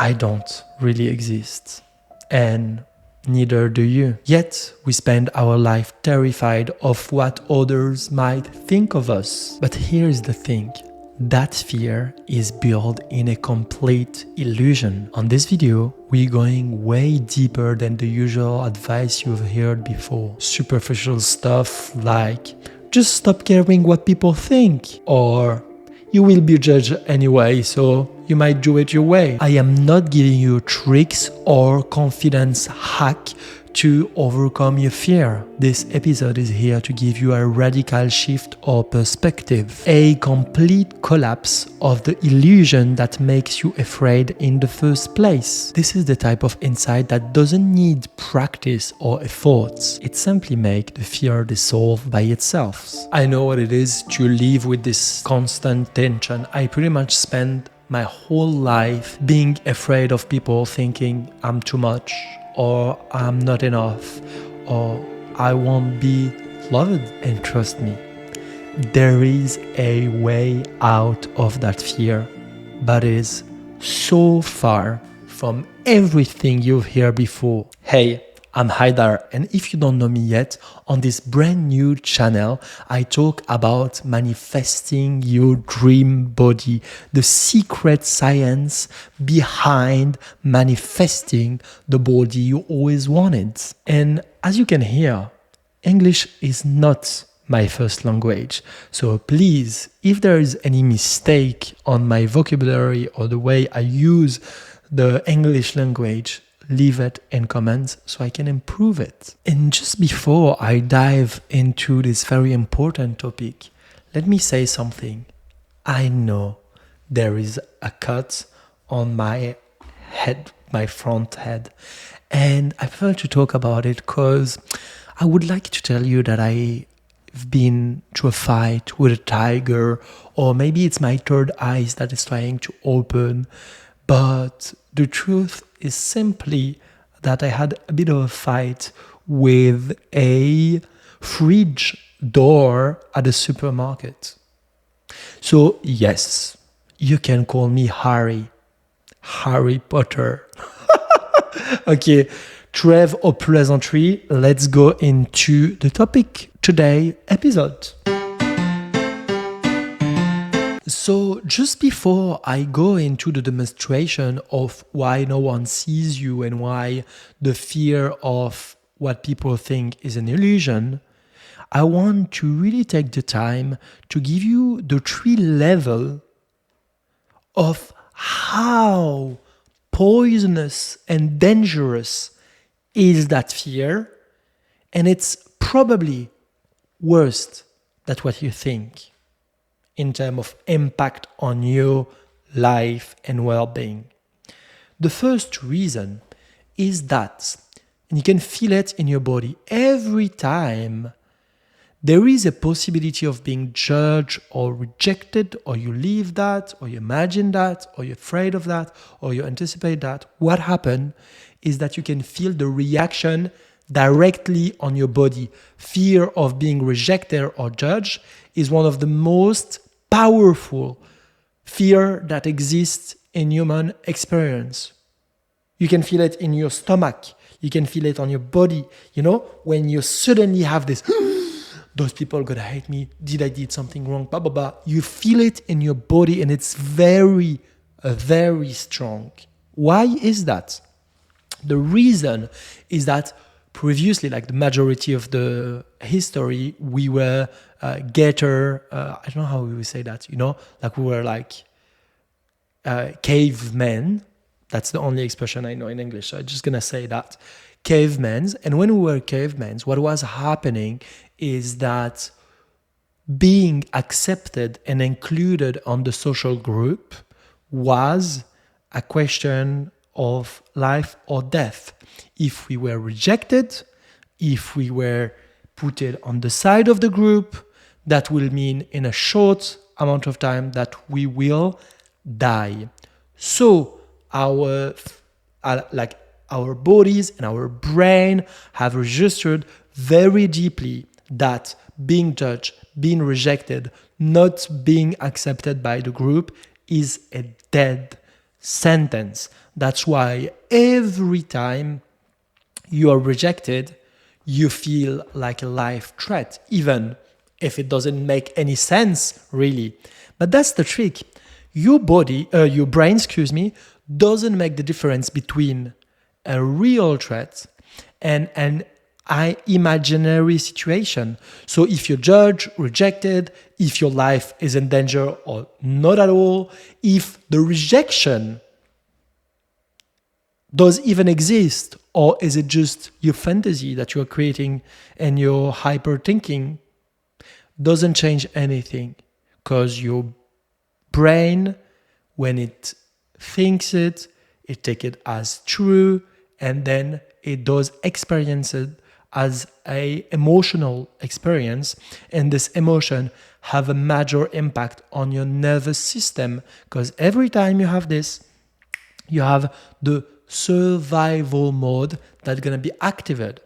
I don't really exist, and neither do you. Yet we spend our life terrified of what others might think of us. But here's the thing. That fear is built in a complete illusion. On this video, we're going way deeper than the usual advice you've heard before. Superficial stuff like, just stop caring what people think, or you will be judged anyway, so you might do it your way. I am not giving you tricks or confidence hack to overcome your fear. This episode is here to give you a radical shift or perspective, a complete collapse of the illusion that makes you afraid in the first place. This is the type of insight that doesn't need practice or effort. It simply makes the fear dissolve by itself. I know what it is to live with this constant tension. I pretty much spend my whole life being afraid of people thinking I'm too much, or I'm not enough, or I won't be loved. And trust me, there is a way out of that fear, but it is so far from everything you've heard before. Hey, I'm Haidar, and if you don't know me yet, on this brand new channel, I talk about manifesting your dream body, the secret science behind manifesting the body you always wanted. And as you can hear, English is not my first language. So please, if there is any mistake on my vocabulary or the way I use the English language, leave it in comments so I can improve it. And just before I dive into this very important topic, let me say something. I know there is a cut on my head, my front head, and I prefer to talk about it because I would like to tell you that I've been to a fight with a tiger, or maybe it's my third eye that is trying to open, but the truth is simply that I had a bit of a fight with a fridge door at a supermarket. So yes, you can call me Harry Potter. Okay, trêve of pleasantry, let's go into the topic today episode. So just before I go into the demonstration of why no one sees you and why the fear of what people think is an illusion, I want to really take the time to give you the 3 levels of how poisonous and dangerous is that fear, and it's probably worse than what you think in terms of impact on your life and well-being. The first reason is that, and you can feel it in your body, every time there is a possibility of being judged or rejected, or you live that, or you imagine that, or you're afraid of that, or you anticipate that, what happens is that you can feel the reaction directly on your body. Fear of being rejected or judged is one of the most powerful fear that exists in human experience. You can feel it in your stomach. You can feel it on your body. You know, when you suddenly have this, those people are gonna hate me. Did I did something wrong? Blah, blah, blah. You feel it in your body, and it's very, very strong. Why is that? The reason is that previously, like the majority of the history, we were getter, I don't know how we would say that, you know, like we were like cavemen. That's the only expression I know in English, so I'm just gonna say that. Cavemen. And when we were cavemen, what was happening is that being accepted and included on the social group was a question of life or death. If we were rejected, if we were put on the side of the group, that will mean in a short amount of time that we will die. So our bodies and our brain have registered very deeply that being judged, being rejected, not being accepted by the group is a dead sentence. That's why every time you are rejected, you feel like a life threat, even if it doesn't make any sense, really. But that's the trick. Your brain, doesn't make the difference between a real threat and an imaginary situation. So if you're judged, rejected, if your life is in danger or not at all, if the rejection does even exist, or is it just your fantasy that you're creating and your hyper thinking, doesn't change anything, because your brain, when it thinks it takes it as true, and then it does experience it as a emotional experience, and this emotion have a major impact on your nervous system, because every time you have this, you have the survival mode that's going to be activated.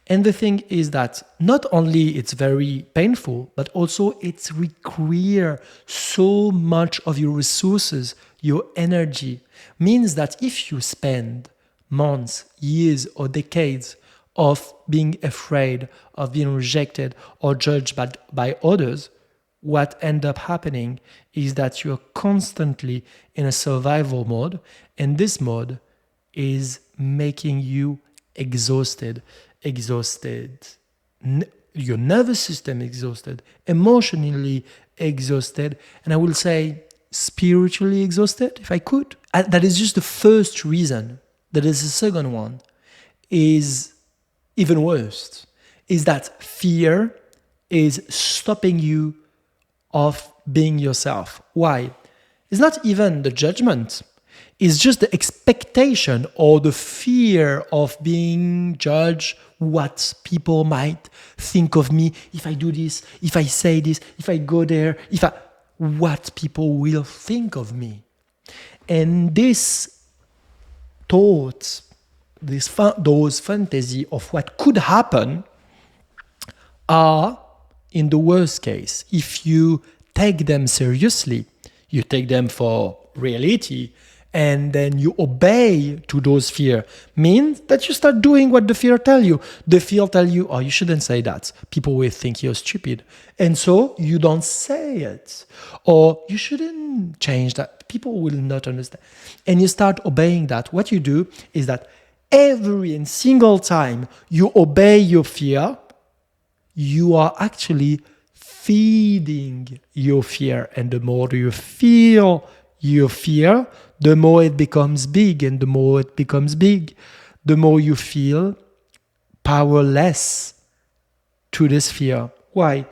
And the thing is that not only it's very painful, but also it requires so much of your resources, your energy. Means that if you spend months, years, or decades of being afraid of being rejected or judged by others, what ends up happening is that you're constantly in a survival mode, and this mode is making you exhausted, your nervous system exhausted, emotionally exhausted, and I will say spiritually exhausted, if I could. That is just the first reason. That is the second one, is even worse, is that fear is stopping you of being yourself. Why? It's not even the judgment. It's just the expectation or the fear of being judged, what people might think of me if I do this, if I say this, if I go there, what people will think of me. And this thoughts, those fantasy of what could happen are, in the worst case, if you take them seriously, you take them for reality, and then you obey to those fear, means that you start doing what the fear tell you. The fear tell you, oh, you shouldn't say that. People will think you're stupid. And so you don't say it. Or you shouldn't change that. People will not understand. And you start obeying that. What you do is that every single time you obey your fear, you are actually feeding your fear. And the more you feel your fear, the more it becomes big. And the more it becomes big, the more you feel powerless to this fear. Why?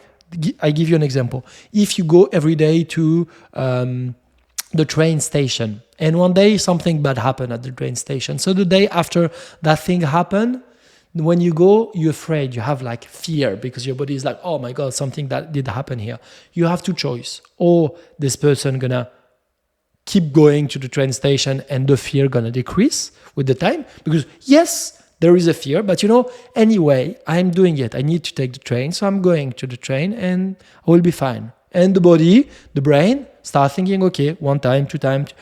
I give you an example. If you go every day to the train station, and one day something bad happened at the train station, so the day after that thing happened, when you go, you're afraid, you have like fear, because your body is like, oh my God, something that did happen here. You have two choices. Or this person gonna keep going to the train station and the fear gonna decrease with the time, because yes, there is a fear, but anyway, I'm doing it. I need to take the train, so I'm going to the train and I will be fine. And the body, the brain, start thinking, okay, one time, two times.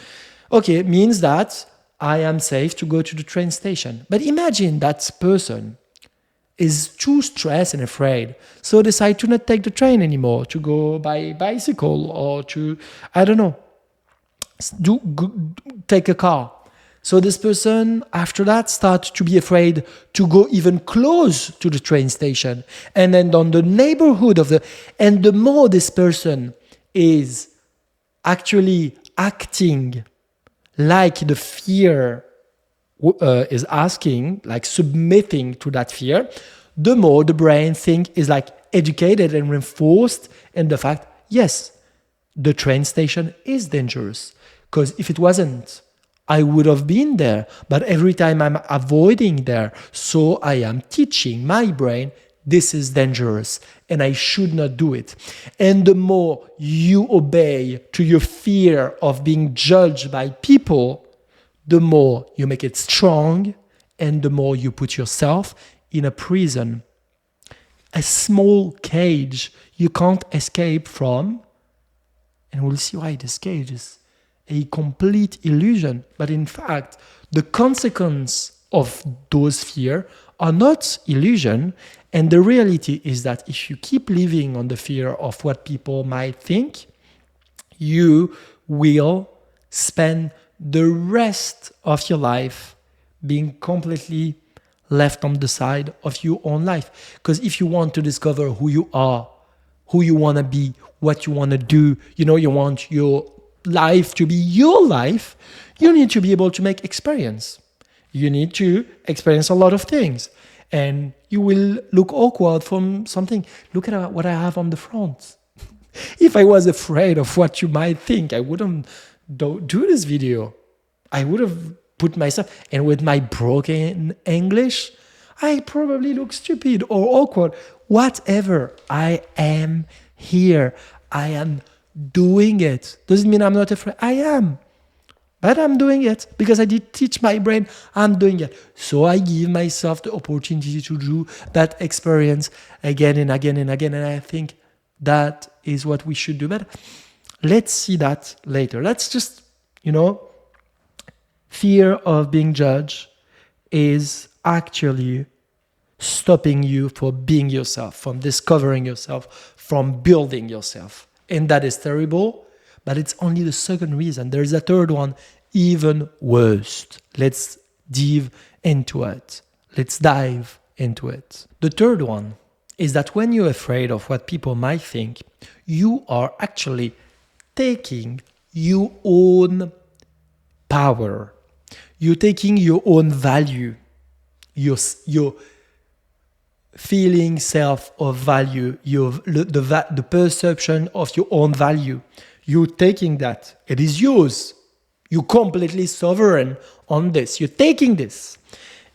Okay, means that I am safe to go to the train station. But imagine that person is too stressed and afraid, so decide to not take the train anymore, to go by bicycle or to, I don't know, take a car. So this person, after that, starts to be afraid to go even close to the train station. And then on the neighborhood and the more this person is actually acting like the fear is asking, like submitting to that fear, the more the brain is like educated and reinforced in the fact, yes, the train station is dangerous. Because if it wasn't, I would have been there. But every time I'm avoiding there, so I am teaching my brain, this is dangerous and I should not do it. And the more you obey to your fear of being judged by people, the more you make it strong, and the more you put yourself in a prison, a small cage you can't escape from. And we'll see why this cage is a complete illusion. But in fact, the consequence of those fears are not illusion. And the reality is that if you keep living on the fear of what people might think, you will spend the rest of your life being completely left on the side of your own life. Because if you want to discover who you are, who you want to be, what you want to do, you want your life to be your life, you need to be able to make experience. You need to experience a lot of things. And you will look awkward from something. Look at what I have on the front. If I was afraid of what you might think, I wouldn't do this video. I would have put myself, and with my broken English, I probably look stupid or awkward. Whatever, I am here. I am doing it. Doesn't mean I'm not afraid. I am. But I'm doing it because I did teach my brain I'm doing it. So I give myself the opportunity to do that experience again and again and again. And I think that is what we should do. But let's see that later. Let's just, fear of being judged is actually stopping you from being yourself, from discovering yourself, from building yourself. And that is terrible. But it's only the second reason. There's a third one, even worse. Let's dive into it. The third one is that when you're afraid of what people might think, you are actually taking your own power. You're taking your own value, your feeling self of value, the perception of your own value. You're taking that. It is yours. You're completely sovereign on this. You're taking this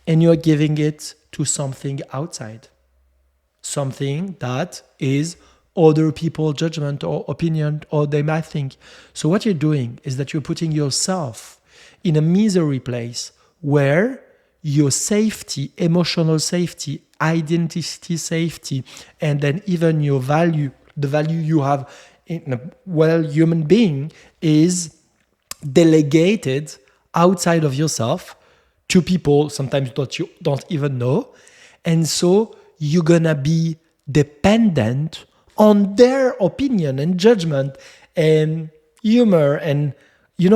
and you're giving it to something outside. Something that is other people's judgment or opinion or they might think. So what you're doing is that you're putting yourself in a misery place where your safety, emotional safety, identity safety, and then even your value, the value you have in a human being is delegated outside of yourself to people sometimes that you don't even know. And so you're gonna be dependent on their opinion and judgment and humor and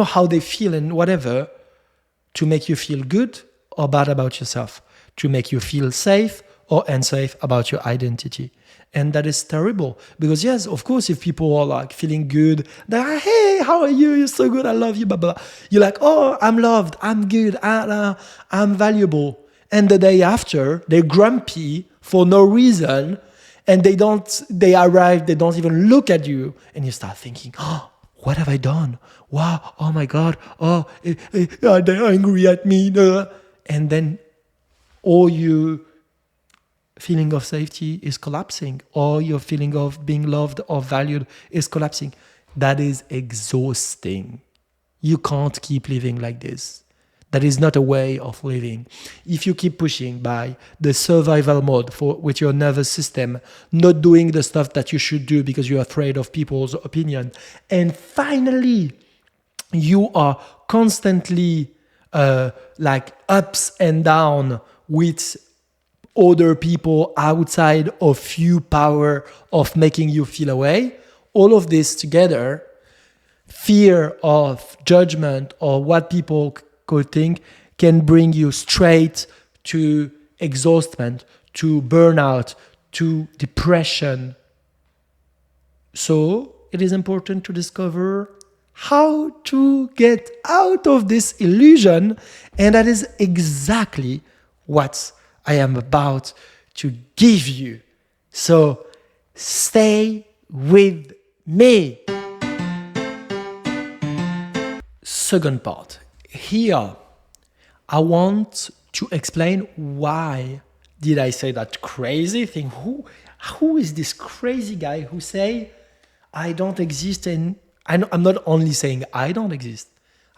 how they feel and whatever to make you feel good or bad about yourself, to make you feel safe or unsafe about your identity. And that is terrible because yes, of course, if people are like feeling good, they're like, hey, how are you? You're so good. I love you. Blah, blah. You're like, oh, I'm loved. I'm good. I'm valuable. And the day after, they're grumpy for no reason. And they arrive, they don't even look at you. And you start thinking, oh, what have I done? Wow. Oh my God. Oh, they're angry at me. And then all you feeling of safety is collapsing, or your feeling of being loved or valued is collapsing. That is exhausting. You can't keep living like this. That is not a way of living. If you keep pushing by the survival mode with your nervous system, not doing the stuff that you should do because you're afraid of people's opinion, and finally, you are constantly like ups and down with other people outside of you power of making you feel away, all of this together, fear of judgment or what people could think, can bring you straight to exhaustion, to burnout, to depression. So it is important to discover how to get out of this illusion, and that is exactly what I am about to give you. So stay with me. Second part. Here, I want to explain why did I say that crazy thing. Who is this crazy guy who say I don't exist? And I'm not only saying I don't exist.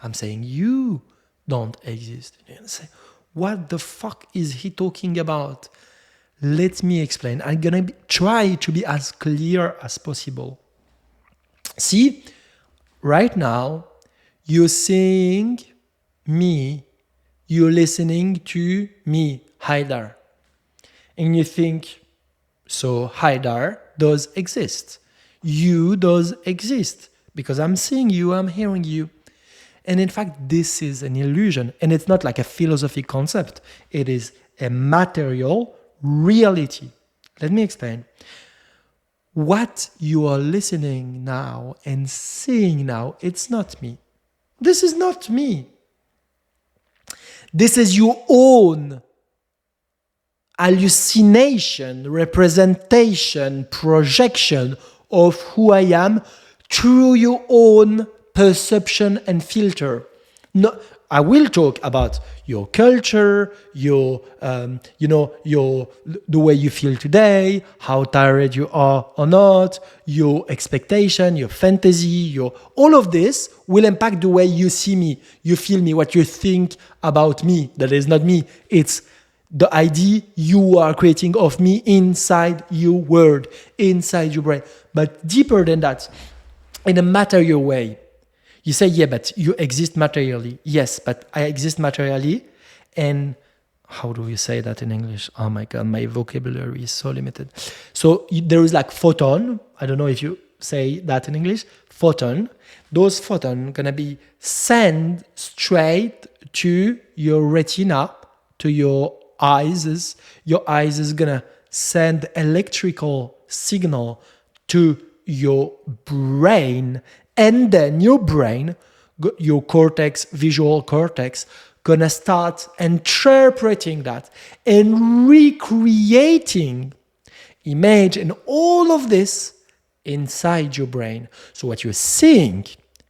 I'm saying you don't exist. And say, what the fuck is he talking about? Let me explain. I'm going to try to be as clear as possible. See, right now, You're seeing me. You're listening to me, Haidar. And you think, so Haidar does exist. You does exist. Because I'm seeing you, I'm hearing you. And in fact, this is an illusion. And it's not like a philosophical concept. It is a material reality. Let me explain. What you are listening now and seeing now, it's not me. This is not me. This is your own hallucination, representation, projection of who I am through your own perception and filter. No, I will talk about your culture, your, the way you feel today, how tired you are or not, your expectation, your fantasy, all of this will impact the way you see me, you feel me, what you think about me. That is not me. It's the idea you are creating of me inside your world, inside your brain. But deeper than that, in a material way. You say, yeah, but you exist materially. Yes, but I exist materially. And how do you say that in English? Oh my God, my vocabulary is so limited. So there is like photon. I don't know if you say that in English. Photon. Those photons going to be sent straight to your retina, to your eyes. Your eyes is going to send electrical signal to your brain, and then your brain, your cortex, visual cortex, gonna start interpreting that and recreating image and all of this inside your brain. So what you're seeing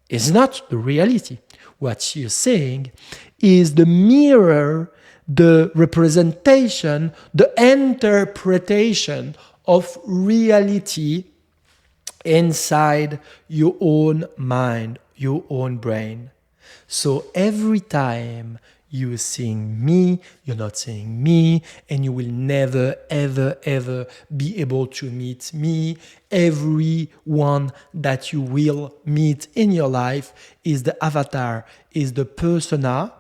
is not the reality. What you're seeing is the mirror, the representation, the interpretation of reality inside your own mind, your own brain. So every time you're seeing me, you're not seeing me, and you will never, ever, ever be able to meet me. Everyone that you will meet in your life is the avatar, is the persona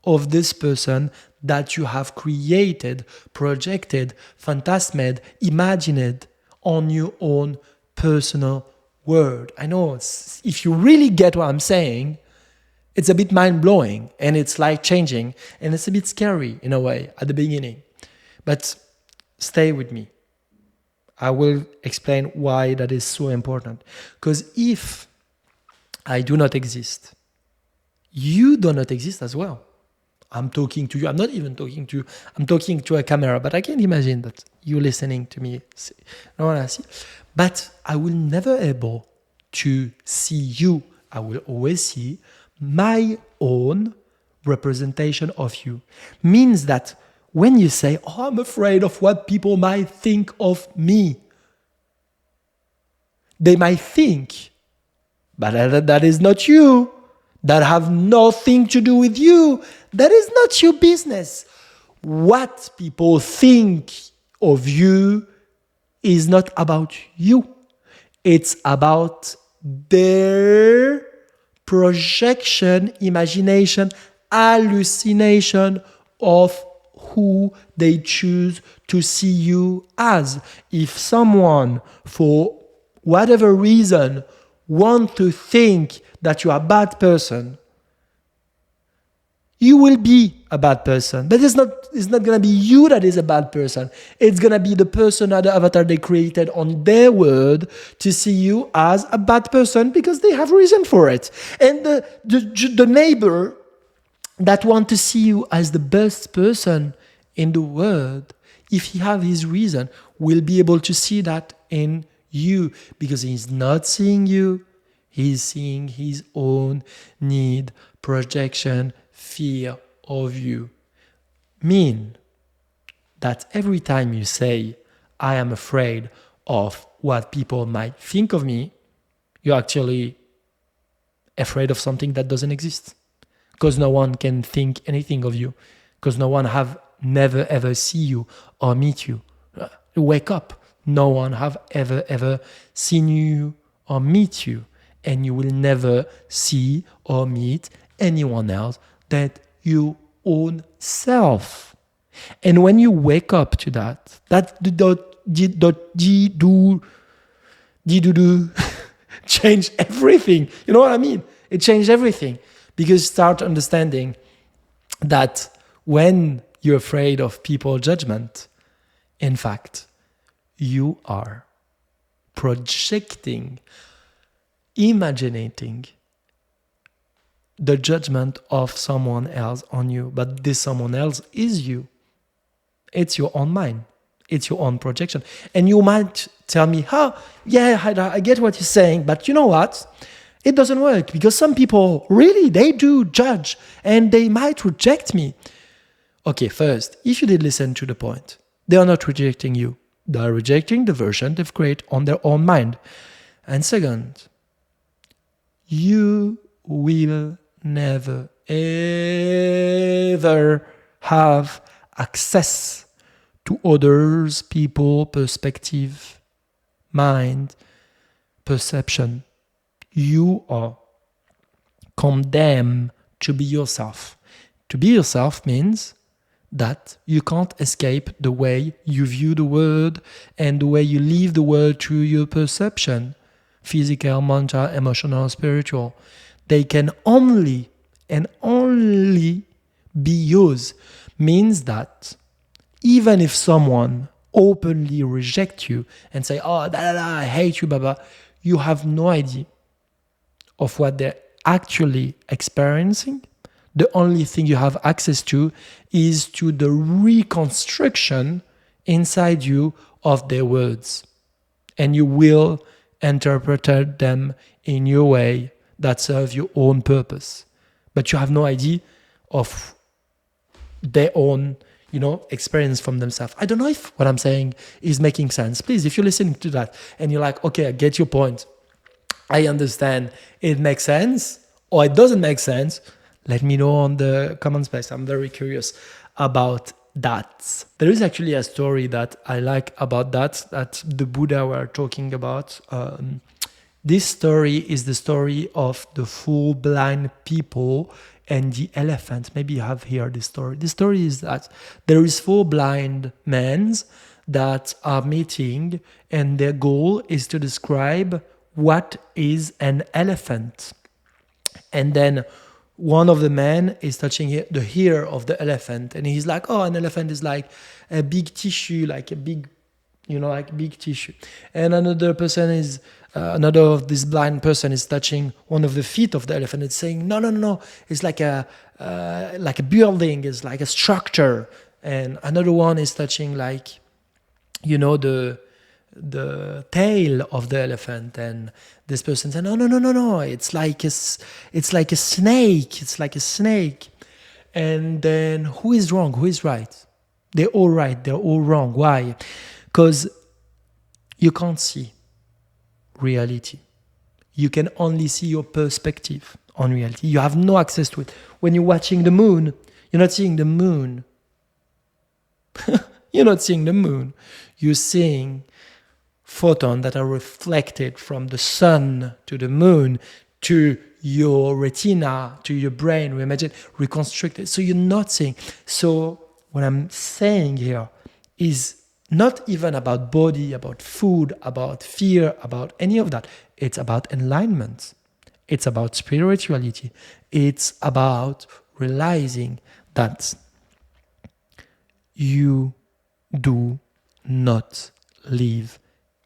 of this person that you have created, projected, phantasmed, imagined on your own personal world. I know if you really get what I'm saying, it's a bit mind-blowing and it's life-changing and it's a bit scary in a way at the beginning. But stay with me. I will explain why that is so important. Because if I do not exist, you do not exist as well. I'm talking to you. I'm not even talking to you. I'm talking to a camera, but I can imagine that you're listening to me. But I will never able to see you. I will always see my own representation of you. Means that when you say, oh, I'm afraid of what people might think of me, they might think, but that is not you. That have nothing to do with you. That is not your business. What people think of you is not about you. It's about their projection, imagination, hallucination of who they choose to see you as. If someone, for whatever reason, want to think that you are a bad person, you will be a bad person. But it's not going to be you that is a bad person. It's going to be the person or the avatar they created on their world to see you as a bad person because they have reason for it. And the neighbor that want to see you as the best person in the world, if he have his reason, will be able to see that in you because he's not seeing you. He's seeing his own need, projection, fear of you. Mean that every time you say, I am afraid of what people might think of me, you're actually afraid of something that doesn't exist. Because no one can think anything of you. Because no one have never ever see you or meet you. Wake up. No one have ever seen you or meet you. and you will never see or meet anyone else that your own self. And when you wake up to that change everything. You know what I mean? It changed everything, because start understanding that when you're afraid of people's judgment, in fact, you are projecting, imagining the judgment of someone else on you. But this someone else is you. It's your own mind. It's your own projection. And you might tell me, yeah, Haidar, I get what you're saying, but you know what? It doesn't work, because some people really, they do judge and they might reject me. Okay, first, if you did listen to the point, they are not rejecting you. They are rejecting the version they've created on their own mind. And second, you will never, ever have access to others, people, perspective, mind, perception. You are condemned to be yourself. To be yourself means that you can't escape the way you view the world and the way you live the world through your perception. Physical, mental, emotional, spiritual. They can only and only be yours. Means that even if someone openly rejects you and say, I hate you, Baba, you have no idea of what they're actually experiencing. The only thing you have access to is to the reconstruction inside you of their words. And you will interpret them in your way that serves your own purpose. But you have no idea of their own, experience from themselves. I don't know if what I'm saying is making sense. Please, if you're listening to that and you're like, okay, I get your point, I understand, it makes sense, or it doesn't make sense, let me know on the comment space. I'm very curious about that. There is actually a story that I like about that the Buddha were talking about. This story is the story of the four blind people and the elephant. Maybe you have heard this story. The story is that there is four blind men that are meeting, and their goal is to describe what is an elephant. And then one of the men is touching the ear of the elephant, and he's like, an elephant is like a big tissue, like a big, like big tissue. And another of this blind person is touching one of the feet of the elephant. It's saying, no, it's like a building, it's like a structure. And another one is touching like, the tail of the elephant, and this person said, no, it's like a snake. It's like a snake. And then who is wrong? Who is right? They're all right. They're all wrong. Why? Because you can't see reality. You can only see your perspective on reality. You have no access to it. When you're watching the moon, you're not seeing the moon. You're not seeing the moon. You're seeing photons that are reflected from the sun to the moon to your retina, to your brain, reconstructed. So you're not seeing. So what I'm saying here is not even about body, about food, about fear, about any of that. It's about enlightenment. It's about spirituality. It's about realizing that you do not live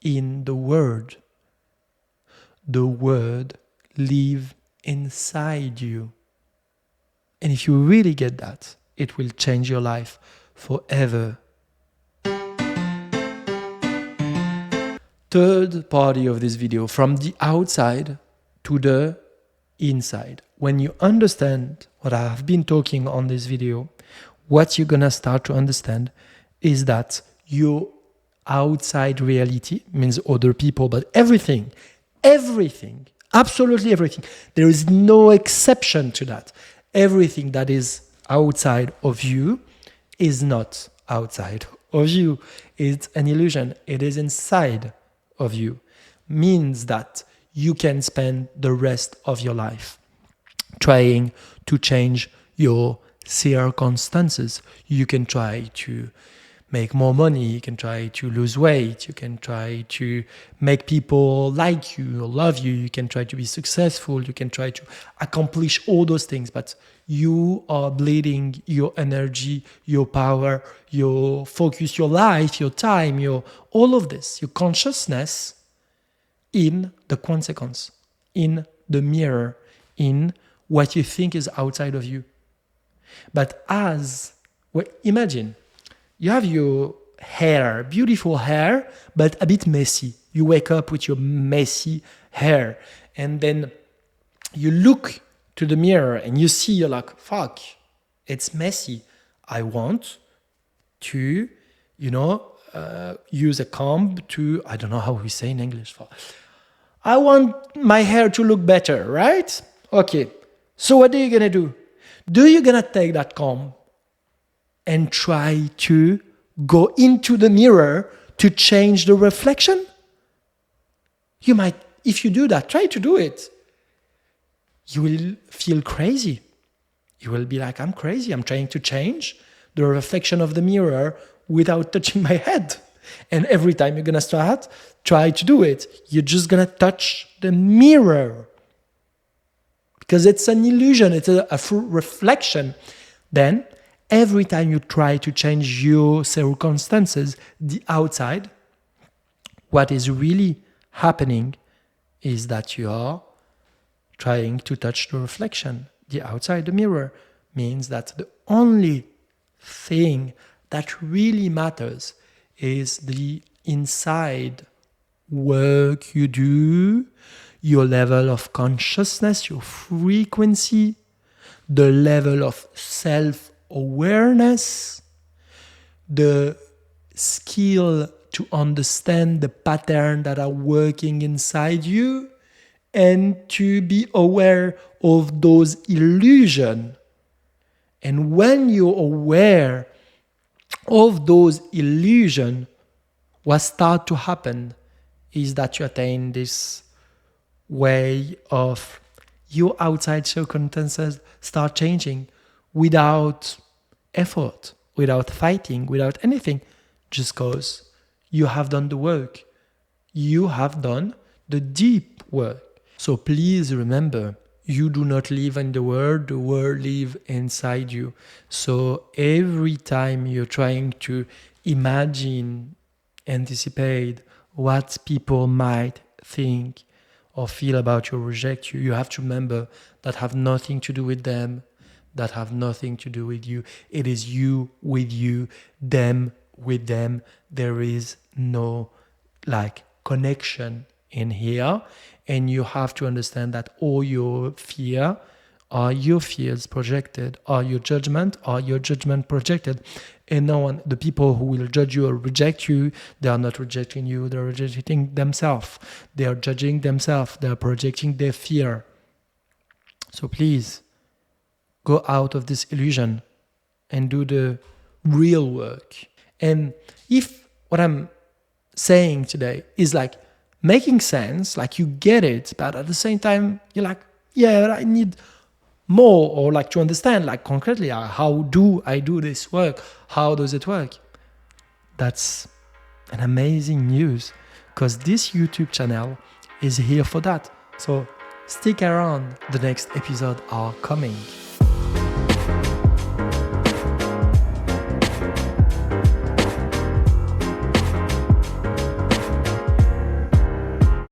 in the word. The word lives inside you. And if you really get that, it will change your life forever. Third party of this video, from the outside to the inside. When you understand what I have been talking on this video, what you're gonna start to understand is that your outside reality means other people, but everything, absolutely everything. There is no exception to that. Everything that is outside of you is not outside of you. It's an illusion. It is inside of you. Means that you can spend the rest of your life trying to change your circumstances. You can try to make more money, you can try to lose weight, you can try to make people like you or love you, you can try to be successful, you can try to accomplish all those things, but you are bleeding your energy, your power, your focus, your life, your time, your all of this, your consciousness in the consequence, in the mirror, in what you think is outside of you. But imagine, you have your hair, beautiful hair, but a bit messy. You wake up with your messy hair, and then you look to the mirror and you see, you're like, fuck, it's messy. I want to, use a comb to, I don't know how we say in English. I want my hair to look better, right? Okay. So what are you going to do? Do you going to take that comb and try to go into the mirror to change the reflection? You might, if you do that, try to do it. You will feel crazy. You will be like, I'm crazy. I'm trying to change the reflection of the mirror without touching my head. And every time you're going to try to do it, you're just going to touch the mirror. Because it's an illusion, it's a reflection. Then, every time you try to change your circumstances, the outside, what is really happening is that you are trying to touch the reflection. The outside, the mirror, means that the only thing that really matters is the inside work you do, your level of consciousness, your frequency, the level of self-awareness, the skill to understand the pattern that are working inside you, and to be aware of those illusions. And when you're aware of those illusions, what starts to happen is that you attain this way of your outside circumstances start changing without effort, without fighting, without anything, just because you have done the work. You have done the deep work. So please remember, you do not live in the world lives inside you. So every time you're trying to imagine, anticipate what people might think or feel about you or reject you, you have to remember that have nothing to do with them, that have nothing to do with you. It is you with you, them with them. There is no connection in here. And you have to understand that all your fear are your fears projected, are your judgment projected. And no one, the people who will judge you or reject you, they are not rejecting you, they're rejecting themselves. They are judging themselves, they are projecting their fear. So please, go out of this illusion and do the real work. And if what I'm saying today is making sense, you get it, but at the same time, you're like, yeah, I need more, or to understand concretely, how do I do this work? How does it work? That's an amazing news, because this YouTube channel is here for that. So stick around, the next episode are coming.